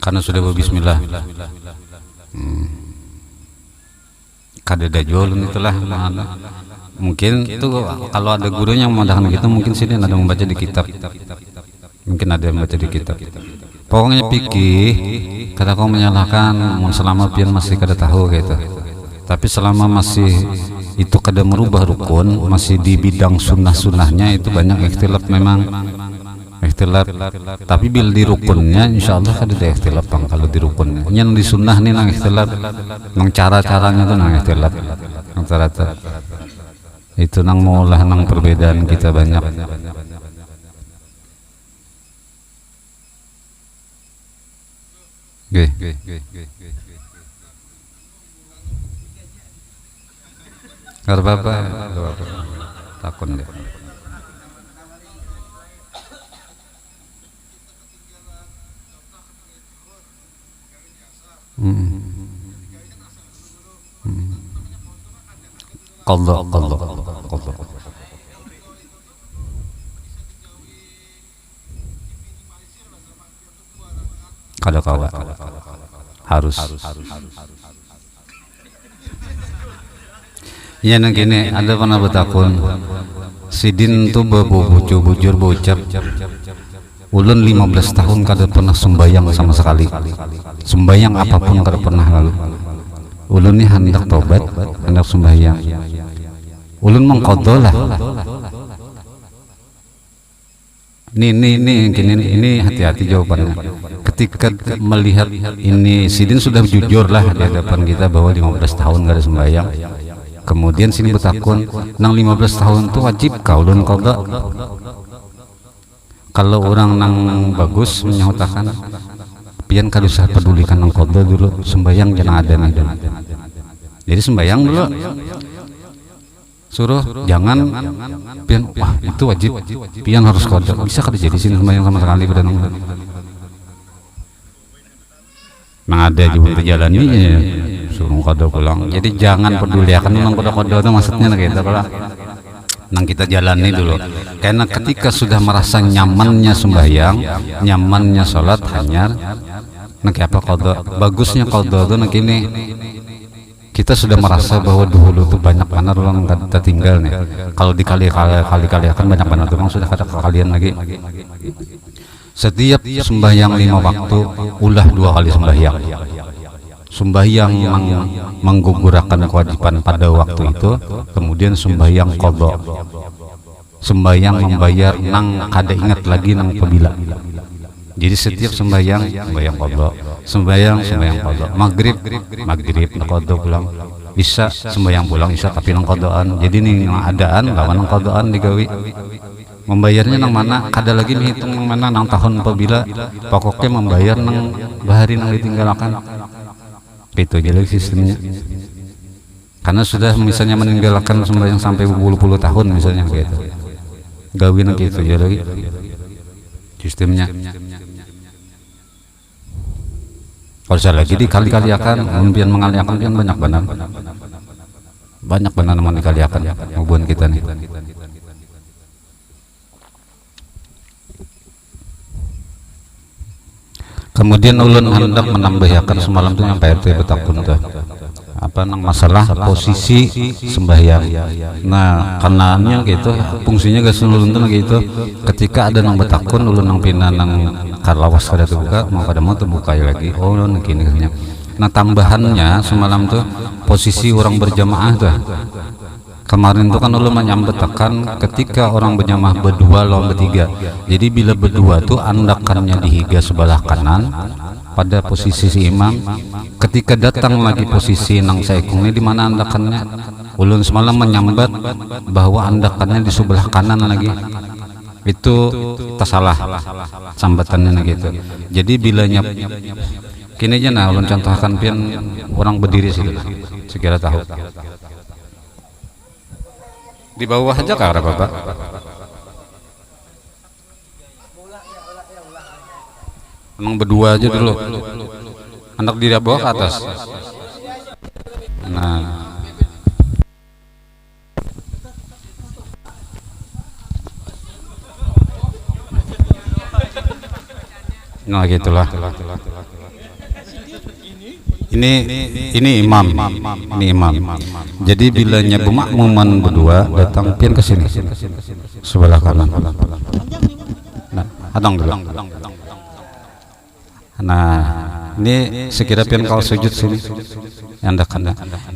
Karena sudah berbismillah. Kada ada jualun itulah mana. Mungkin itu kalau ada gurunya yang memudahkan gitu, mungkin sini ada membaca di kitab, mungkin ada yang membaca di kitab. Pokoknya pikir kata kau menyalahkan selama pian masih kada tahu gitu, tapi selama masih itu kada merubah rukun, masih di bidang sunnah-sunnahnya itu banyak ikhtilaf memang. Ikhtilaf, tapi bil di rukunnya insya Allah kada ada ikhtilaf bang. Kalau di rukunnya yang di sunnah nih nang ikhtilaf, nang cara-caranya tuh nang ikhtilaf, nang cara-cara itu nang maulah nang perbedaan kita banyak. Oke. Karena apa? Takun deh. Qadha. Kada kawa harus. Ya nang kene ada pernah bertakun sidin tuh bujur bocap ulun 15 tahun kada pernah sembayang sama sekali, sembayang apapun kada pernah. Lalu ulun ini hendak tobat, hendak sembayang, ulun mengqadha lah. Ini hati-hati jawabannya. Ketika melihat ini sidin sudah jujur lah di hadapan kita bahwa 15 tahun gak ada sembahyang. Kemudian sini bertakun, nang 15 tahun tuh wajib kau ulun qadha. Kalau orang nang bagus menyahutakan, pian kada usah pedulikan nang qadha dulu, sembahyang jangan ada nih. Jadi sembahyang dulu. Suruh jangan pian wah itu wajib pian harus qadha, bisa kada jadi sini sembahyang sama sekali pada nang ada juga terjalani ya, suruh qadha pulang. Jadi jangan pedulikan nang qadha itu maksudnya gitu. Kalau nang kita jalani dulu, karena ketika sudah merasa nyamannya sembahyang, nyamannya sholat hanyar nang apa qadha, bagusnya qadha itu nang kini kita sudah merasa bahwa dulu tuh banyak benar orang kita tinggal nih. Kalau dikali akan banyak benar tuh sudah kata kalian lagi. Setiap sembahyang 5 waktu ulah 2 kali sembahyang. Sembahyang menggugurkan kewajiban pada waktu itu, kemudian sembahyang qadha. Sembahyang membayar nang kada ingat lagi nang pabila. Jadi setiap sembahyang qadha, sembahyang qadha. Maghrib qadha pulang. Isya sembahyang pulang isya tapi nang qadhaan. Jadi nih adaan lawan nang qadhaan digawi. Membayarnya nang mana kada lagi menghitung nang mana nang tahun apabila, pokoknya membayar nang bahari nang ditinggalkan. Itu jadi sistemnya. Karena sudah misalnya meninggalkan sembahyang sampai berpuluh-puluh tahun misalnya gitu. Gawi nang gitu jadi sistemnya. Kalau saya lagi dikali-kali akan pian mengaliakan pian banyak benar namun dikaliakan hubungan kita nih. Kemudian ulun hendak menambahkan semalam tuh yang PRT bertakun tuh apa nang masalah posisi sembahyang. Nah karenanya gitu fungsinya gak ulun tuh gitu, ketika ada nang bertakun ulun nang pina nang karlawas kada terbuka mau kada mau terbuka lagi. Oh ulun gini katanya. Nah tambahannya semalam tuh posisi orang berjamaah tuh. Kemarin tuh kan ulun menyambetakan ketika orang berjamaah berdua lawan bertiga. Jadi bila berdua tuh andakannya dihiga sebelah kanan pada posisi si imam. Ketika datang lagi posisi nang saikungnya di mana andakannya, ulun semalam menyambat bahwa andakannya di sebelah kanan lagi. Itu tersalah sambatannya gitu. Jadi bila kini aja nah ulun contohkan pian orang berdiri situ sekira tahu. Di bawah aja kah Bapak? Emang berdua aja dulu. Anak di bawah ke atas. Nah gitulah. ini imam. Jadi bilanya bermakmuman berdua datang pian ke sini sebelah kanan. Nah, adang dulu. Nah, ini sekira pian kau sujud sini. Anda kan.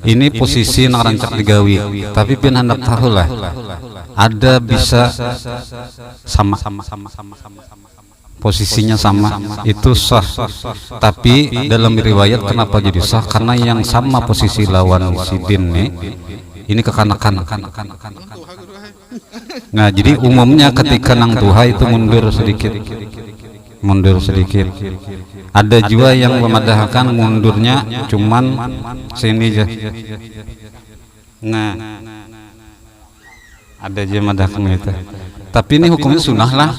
Ini posisi nak rancak digawi, tapi pian hendak tahu lah. Ada bisa sama posisinya sama itu sah, tapi dalam riwayat kenapa jadi sah, karena yang sama posisi lawan sidin nih ini kekanakan. Nah, jadi umumnya ketika nang tuha itu mundur sedikit. Ada juga yang memadahkan mundurnya cuman sini aja. Nah, ada aja madahkan itu. Tapi ini hukumnya sunnah lah.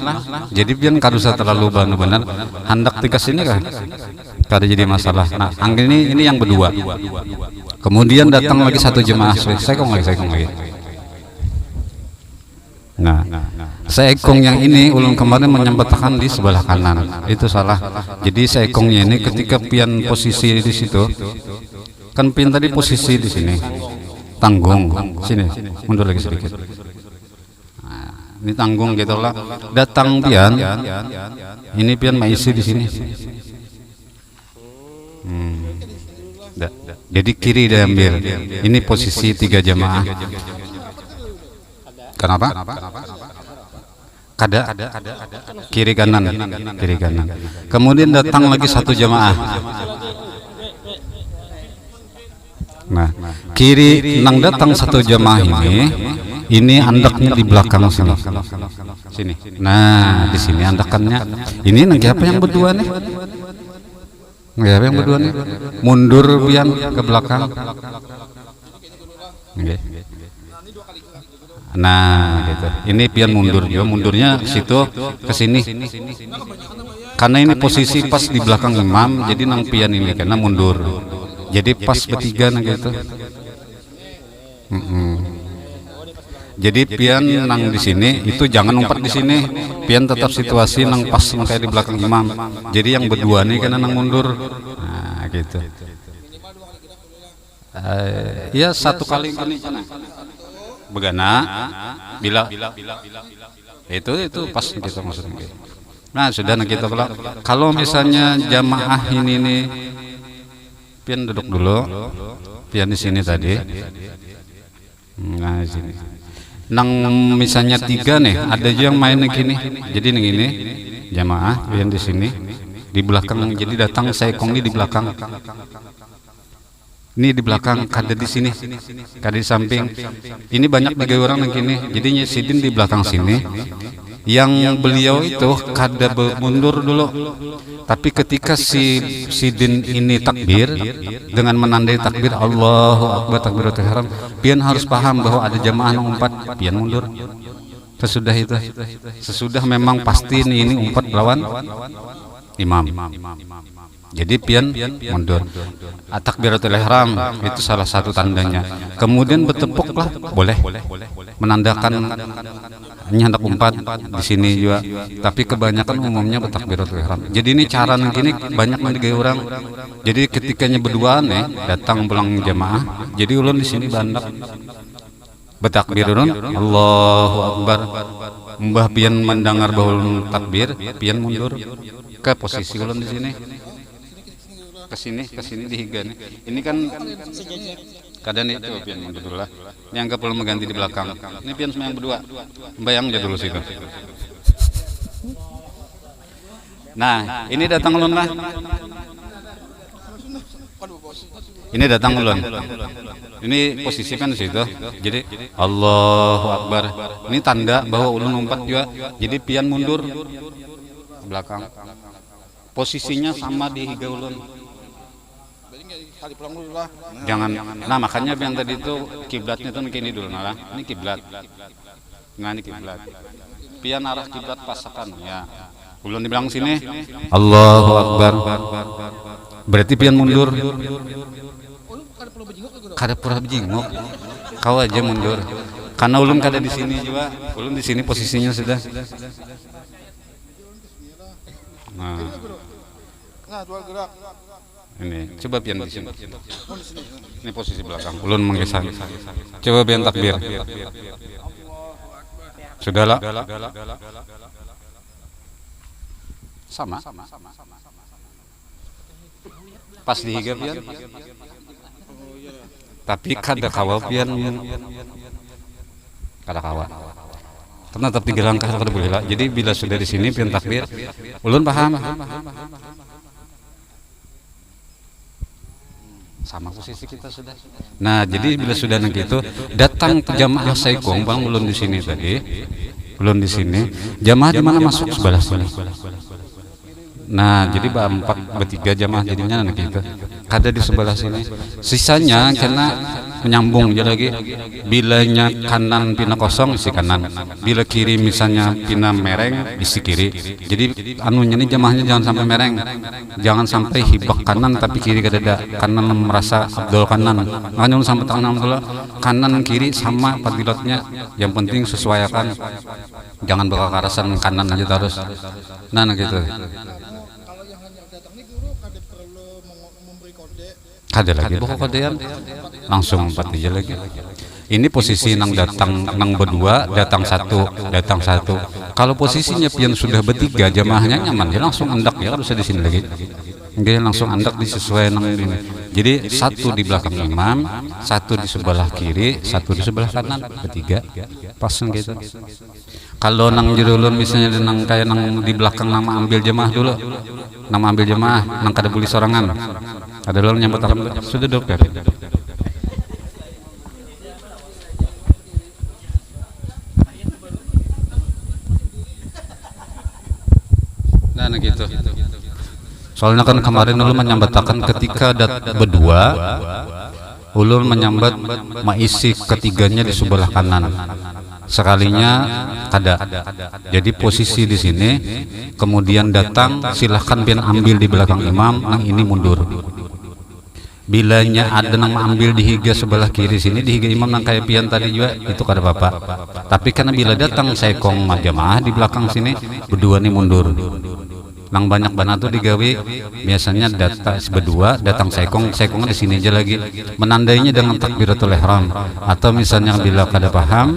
Jadi biar kadusa terlalu benar hendak tikas ini kan kada jadi masalah. Nah, ini yang berdua. Kemudian datang lagi satu jemaah. Saya kong lagi. Nah, seekong yang ini ulun kemarin menyempatkan di sebelah kanan. Itu salah. Jadi seekongnya ini ketika pian posisi di situ, kan pian tadi posisi di sini. Tanggung sini, mundur lagi sedikit. Ini tanggung gitu lah. Datang pian, ini pian maisi di sini. Jadi kiri diambil. Ini posisi 3 jamaah. Kenapa? Kada. Kiri kanan. Kemudian datang lagi satu jamaah. Nah, kiri nang datang satu jamaah ini andaknya di belakang sini. Nah, di sini andakannya. Ini nang apa yang berdua nih? Mundur pian ke belakang. Nah, gitu. Ini pian mundur juga. Mundurnya situ ke sini. Karena ini posisi pas di belakang imam, jadi nang pian ini karena mundur. Jadi pas bertiga nang gitu. Jadi pian nang di sini itu jangan umpat di sini. Pian tetap situasi nang pas kayak di belakang imam. Jadi yang berdua nih karena nang mundur. Nah, gitu. Ya satu kali ini begana bila itu pas gitu maksudnya. Nah, sudah kita kalau misalnya jamaah ini nih pian duduk dulu. Pian di sini tadi. Nah, di sini. Nang misalnya 3 nih, ada juga yang main gini. Jadi ini jamaah pian di sini di belakang, jadi datang seekong ini di belakang. Ini di belakang, kada di sini, kada di samping. Ini banyak bagi orang yang gini. Jadinya sidin di belakang sini. Yang beliau itu kada mundur dulu. Tapi ketika si sidin ini takbir dengan menandai takbir Allahu Akbar takbiratul ihram, pian harus paham bahwa ada jamaah yang umpat, pian mundur. Sesudah itu, sesudah memang pasti ini umpat lawan imam. Jadi pian mundur. Takbiratul ihram itu salah satu tandanya. Kemudian bertepuklah boleh menandakan hendak umpat di sini juga. Tapi kebanyakan umumnya bertakbiratul ihram. Jadi ini cara gini banyak mendigai orang. Jadi ketikanya berduaan datang pulang jamaah. Jadi ulun di sini bandak bertakbir ulun Allahu Akbar. Mbah pian mendengar bahwa takbir, pian mundur ke posisi ulun di sini. Ke sini dihigan. Ini kan kadang itu pian mundur dulu lah. Ini anggap perlu mengganti di belakang. Ini pian semua yang berdua. Bayang aja dulu situ. Nah, ini datang ulun lah. Ini datang ulun. Ini posisi kan di situ. Jadi Allahu Akbar. Ini tanda bahwa ulun umpat juga. Jadi pian mundur ke belakang. Posisinya sama di higa ulun. Jangan. Nah, makanya yang tadi itu kiblatnya tuh begini dulu nah. Ini kiblat. Nah, ini kiblat. Pian arah kiblat pasakan ya. Ulun di belakang sini Allahu Akbar. Berarti pian mundur. Kada pura bejingok. Kau aja mundur. Karena ulun kada di sini juga. Ulun di sini posisinya sudah. Nah. Nah, dua gerak. Ini coba pian di sini. Ini posisi belakang. Ulun menggeser. Coba pian takbir. Sudahlah. Sama. Pas dihiga pian. Tapi kada kawal pian. Kada kawal. Karena tetap 3 langkah kada boleh lah. Jadi bila sudah di sini pian takbir, ulun paham. Sama posisi kita sudah. Nah, jadi bila sudah nang gitu, datang jamaah saikong bang ulun di sini tadi. Ulun di sini. Jamaah di mana masuk sebelah sini. Nah, jadi bertiga jamaah jadinya nang gitu. Kada di sebelah sini. Sisanya kena menyambung aja lagi. Bilanya kanan pina kosong isi kanan. Bila kiri misalnya pina mereng isi kiri. Jadi anunya ini jamaahnya jangan sampai mereng. Jangan sampai hibah kanan tapi kiri kada. Kanan merasa abdul kanan. Makanya sampai tangan dulu. Kanan kiri sama fadilatnya. Yang penting sesuaikan. Jangan berkekerasan kanan aja terus. Nah gitu. Ada lagi pokok kodean langsung 4 aja lagi. Ini posisi nang datang nang berdua, datang satu. Kalau posisinya pian sudah bertiga jamaahnya nyaman, dia langsung andak ya harus di sini lagi. Dia langsung andak disesuaikan nang ini. Jadi satu di belakang imam, satu di sebelah kiri, satu di sebelah kanan, bertiga. Pas gitu. Kalau nang jerulun misalnya nang kayak nang di belakang nama ambil jamaah dulu. Nama ambil jamaah nang kada boleh sorangan. Ada dulu nyambut alhamdulillah. Sudah dokter. Nah gitu. Soalnya kan kemarin ulun menyambatakan ketika berdua, ulun menyambat maisi ketiganya di sebelah kanan. Sekalinya kada. Jadi posisi di sini, kemudian datang silahkan pian ambil di belakang imam, nang ini mundur. Bilanya ada nang ambil di higa sebelah kiri sini, di higa imam nang kayak pian tadi juga itu kada apa-apa. Tapi karena bila datang saikong jamaah di belakang sini, berdua nih mundur. Nang banyak banget tuh digawe biasanya berdua datang saikongnya di sini aja lagi. Menandainya dengan takbiratul ihram. Atau misalnya bila kada paham,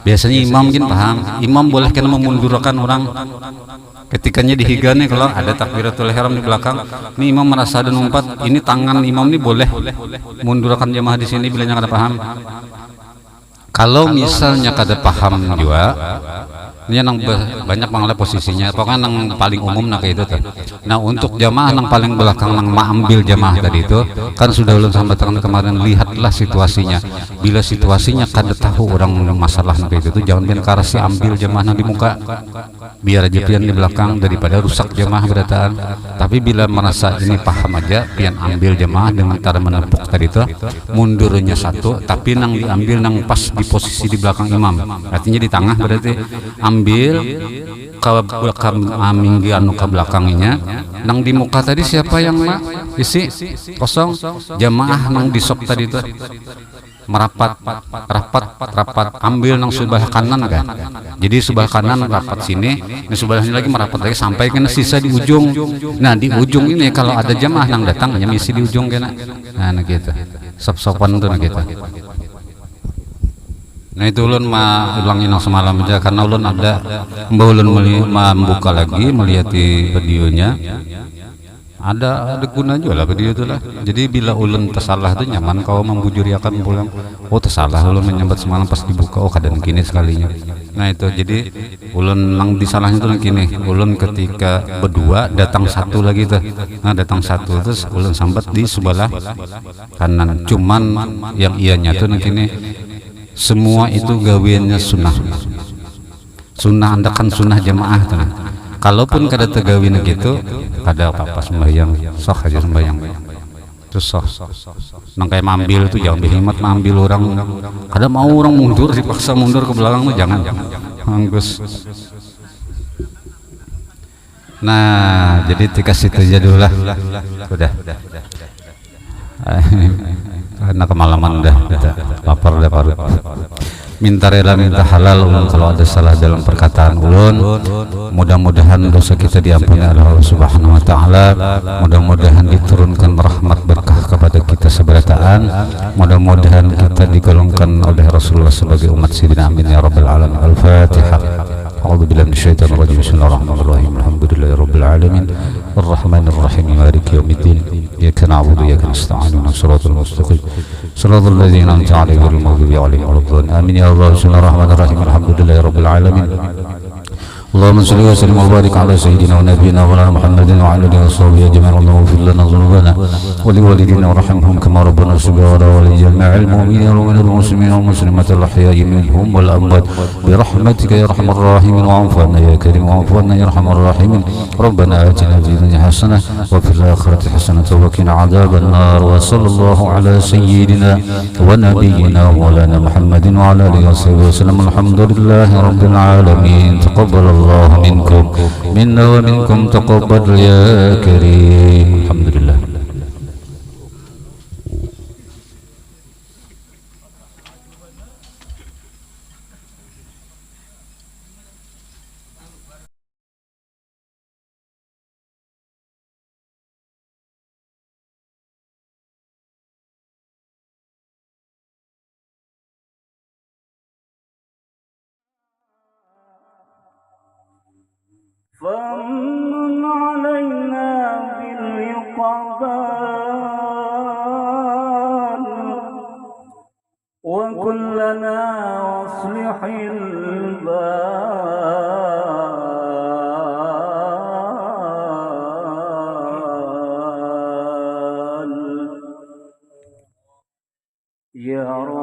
biasanya imam mungkin paham. Imam boleh kena memundurkan orang. Ketikanya dihiga nih kalau ada takbiratul ihram di belakang, ini imam merasa ada numpat, ini tangan imam ini boleh mundurkan jamaah di sini bilanya kada paham. Kalau misalnya kada paham juga, ini yang banyak banget posisinya, pokoknya yang paling umum nah kayak itu tuh. Nah untuk jamaah yang paling belakang yang ambil jamaah tadi itu kan sudah ulun sampaikan kemarin, lihatlah situasinya. Bila situasinya kada tahu orang masalah nah kayak itu, jangan biar karasi ambil jamaah di muka, biar aja pian di belakang daripada rusak jamaah berataan. Tapi bila merasa ini paham aja, pian ambil jamaah dengan cara menepuk tadi itu, mundurnya satu, tapi nang diambil nang pas di posisi di belakang imam, artinya di tengah berarti ambil ke belakang minggi anu ke belakangnya. Nang di muka tadi siapa yang isi kosong, jamaah nang di sok tadi itu merapat ambil nang sebelah kanan kan. Jadi sebelah kanan rapat sini, ini sebelahnya lagi merapat lagi sampai kena sisa di ujung. Nah di ujung ini kalau ada jamaah nang datang hanya misi di ujung kena. Nah gitu. Sop-sopan tuh nah gitu. Nah itu ulun ulangin semalam aja karena ulun ada ulun membuka lagi melihat di videonya, ada guna juga lah video itu lah. Jadi bila ulun tersalah tuh nyaman kau membujuriakan pulang, oh tersalah ulun menyambat semalam pas dibuka, oh kadang kini sekalinya. Nah itu jadi ulun nang disalahnya tuh kini, ulun ketika berdua datang satu lagi tuh, nah datang satu terus ulun sambat di sebelah kanan, cuman yang ianya tuh nang kini semua itu gawiannya sunnah anda kan sunnah jamaah tuh. Kalaupun kada tegawin gitu, kada apa-apa sembahyang, sok aja sembahyang. Terus sok. Nang kayak mambil tuh jangan berhemat mambil orang. Kada mau orang mundur dipaksa mundur ke belakang tuh jangan. Anggus. Nah, jadi dikasih itu aja dulu lah. Udah. Karena kemalaman udah lapar udah parut. minta rela minta halal ulun kalau ada salah dalam perkataan ulun. Mudah-mudahan dosa kita diampuni oleh Allah Subhanahu wa taala. Mudah-mudahan diturunkan rahmat berkah kepada kita seberataan. Mudah-mudahan kita digolongkan oleh Rasulullah sebagai umat Sayyidina, amin ya rabbal alamin. Al-Fatihah. أعوذ بالله من الشيطان الرجيم بسم الله الرحمن الرحيم الحمد لله رب العالمين الرحمن الرحيم مالك يوم الدين إياك نعبد وإياك نستعين اهدنا الصراط المستقيم صراط الذين أنعمت عليهم غير المغضوب عليهم ولا الضالين آمين يا الله بسم الله الرحمن الرحيم الحمد لله رب العالمين اللهم صل وسلم وبارك على سيدنا ونبينا مولانا محمد وعلى اله وصحبه اجمعين. اللهم اغفر لنا ذنوبنا ولوالدينا وارحمهم كما ربنا صغارا ولجميع المؤمنين والمسلمين والمسلمات الاحياء منهم والاموات برحمتك يا ارحم الراحمين. واعف عنا يا كريم واعف عنا يا ارحم الراحمين. ربنا اتنا في الدنيا حسنه وفي الاخره حسنه وقنا عذاب النار. وصلى الله على سيدنا ونبينا مولانا محمد وعلى اله وصحبه وسلم. الحمد لله رب العالمين. تقبل الله منكم منا ومنكم تقبل يا كريم. الحمد لله. فمن علينا باليقظان وكلنا واصلح البال يا رب.